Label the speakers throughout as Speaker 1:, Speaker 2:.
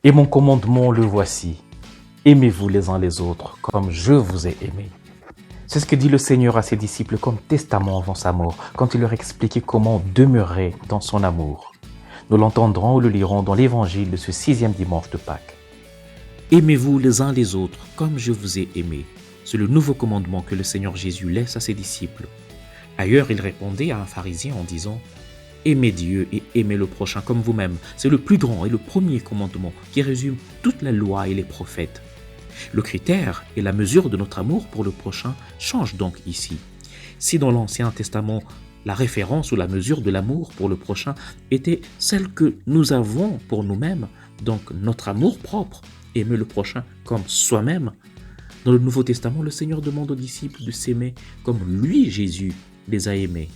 Speaker 1: Et mon commandement, le voici. Aimez-vous les uns les autres comme je vous ai aimé. C'est ce que dit le Seigneur à ses disciples comme testament avant sa mort, quand il leur expliquait comment demeurer dans son amour. Nous l'entendrons ou le lirons dans l'évangile de ce 6e dimanche de Pâques. Aimez-vous les uns les autres comme je vous ai aimé. C'est le nouveau commandement que le Seigneur Jésus laisse à ses disciples. Ailleurs, il répondait à un pharisien en disant « Aimez Dieu et aimez le prochain comme vous-même. C'est le plus grand et le premier commandement qui résume toute la loi et les prophètes. » Le critère et la mesure de notre amour pour le prochain changent donc ici. Si dans l'Ancien Testament, la référence ou la mesure de l'amour pour le prochain était celle que nous avons pour nous-mêmes, donc notre amour propre, aimer le prochain comme soi-même, dans le Nouveau Testament, le Seigneur demande aux disciples de s'aimer comme lui, Jésus, les a aimés.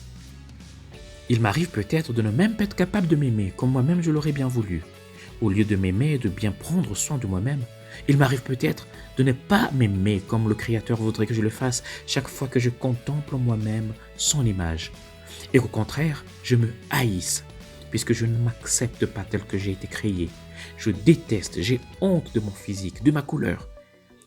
Speaker 1: Il m'arrive peut-être de ne même pas être capable de m'aimer comme moi-même je l'aurais bien voulu. Au lieu de m'aimer et de bien prendre soin de moi-même, il m'arrive peut-être de ne pas m'aimer comme le Créateur voudrait que je le fasse chaque fois que je contemple en moi-même son image. Et au contraire, je me haïsse, puisque je ne m'accepte pas tel que j'ai été créé. Je déteste, j'ai honte de mon physique, de ma couleur.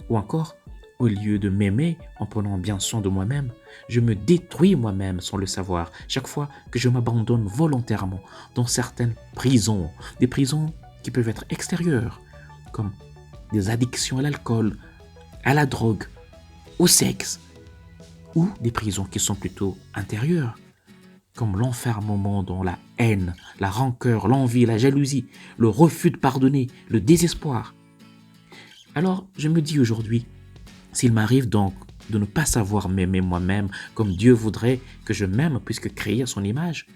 Speaker 1: Ou encore, au lieu de m'aimer en prenant bien soin de moi-même, je me détruis moi-même sans le savoir chaque fois que je m'abandonne volontairement dans certaines prisons, des prisons qui peuvent être extérieures, comme des addictions à l'alcool, à la drogue, au sexe, ou des prisons qui sont plutôt intérieures, comme l'enfermement dans la haine, la rancœur, l'envie, la jalousie, le refus de pardonner, le désespoir. Alors, je me dis aujourd'hui, s'il m'arrive donc de ne pas savoir m'aimer moi-même comme Dieu voudrait que je m'aime puisque créé à son image,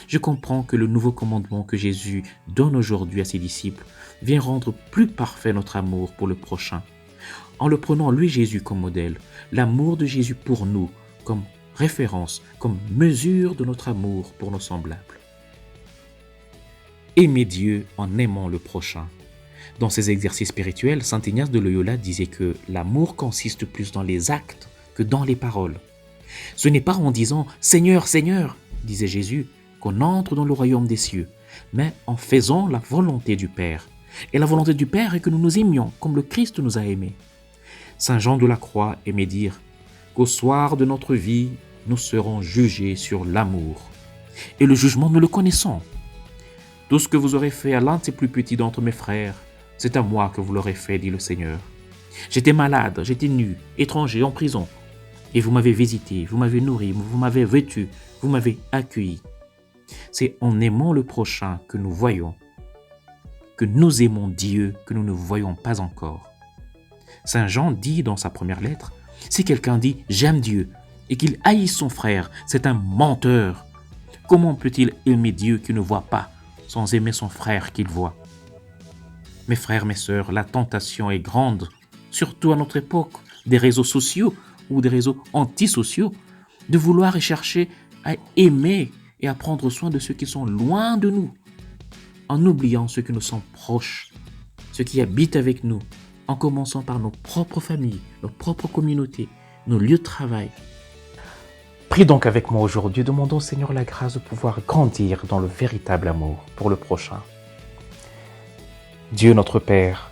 Speaker 1: je comprends que le nouveau commandement que Jésus donne aujourd'hui à ses disciples vient rendre plus parfait notre amour pour le prochain. En le prenant lui Jésus comme modèle, l'amour de Jésus pour nous comme référence, comme mesure de notre amour pour nos semblables. Aimer Dieu en aimant le prochain. Dans ses exercices spirituels, saint Ignace de Loyola disait que l'amour consiste plus dans les actes que dans les paroles. Ce n'est pas en disant « Seigneur, Seigneur », disait Jésus, qu'on entre dans le royaume des cieux, mais en faisant la volonté du Père. Et la volonté du Père est que nous nous aimions comme le Christ nous a aimés. Saint Jean de la Croix aimait dire qu'au soir de notre vie, nous serons jugés sur l'amour. Et le jugement, nous le connaissons. Tout ce que vous aurez fait à l'un de ces plus petits d'entre mes frères, c'est à moi que vous l'aurez fait, dit le Seigneur. J'étais malade, j'étais nu, étranger, en prison. Et vous m'avez visité, vous m'avez nourri, vous m'avez vêtu, vous m'avez accueilli. C'est en aimant le prochain que nous voyons, que nous aimons Dieu que nous ne voyons pas encore. Saint Jean dit dans sa première lettre, si quelqu'un dit « j'aime Dieu » et qu'il haïsse son frère, c'est un menteur. Comment peut-il aimer Dieu qui ne voit pas sans aimer son frère qu'il voit? Mes frères, mes sœurs, la tentation est grande, surtout à notre époque, des réseaux sociaux ou des réseaux antisociaux, de vouloir et chercher à aimer et à prendre soin de ceux qui sont loin de nous, en oubliant ceux qui nous sont proches, ceux qui habitent avec nous, en commençant par nos propres familles, nos propres communautés, nos lieux de travail. Prie donc avec moi aujourd'hui, demandons au Seigneur la grâce de pouvoir grandir dans le véritable amour pour le prochain. Dieu notre Père,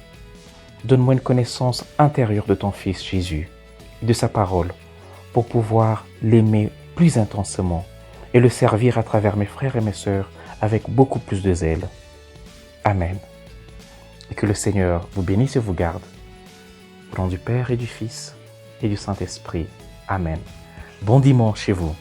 Speaker 1: donne-moi une connaissance intérieure de ton Fils Jésus et de sa parole pour pouvoir l'aimer plus intensément et le servir à travers mes frères et mes sœurs avec beaucoup plus de zèle. Amen. Et que le Seigneur vous bénisse et vous garde. Au nom du Père et du Fils et du Saint-Esprit. Amen. Bon dimanche chez vous.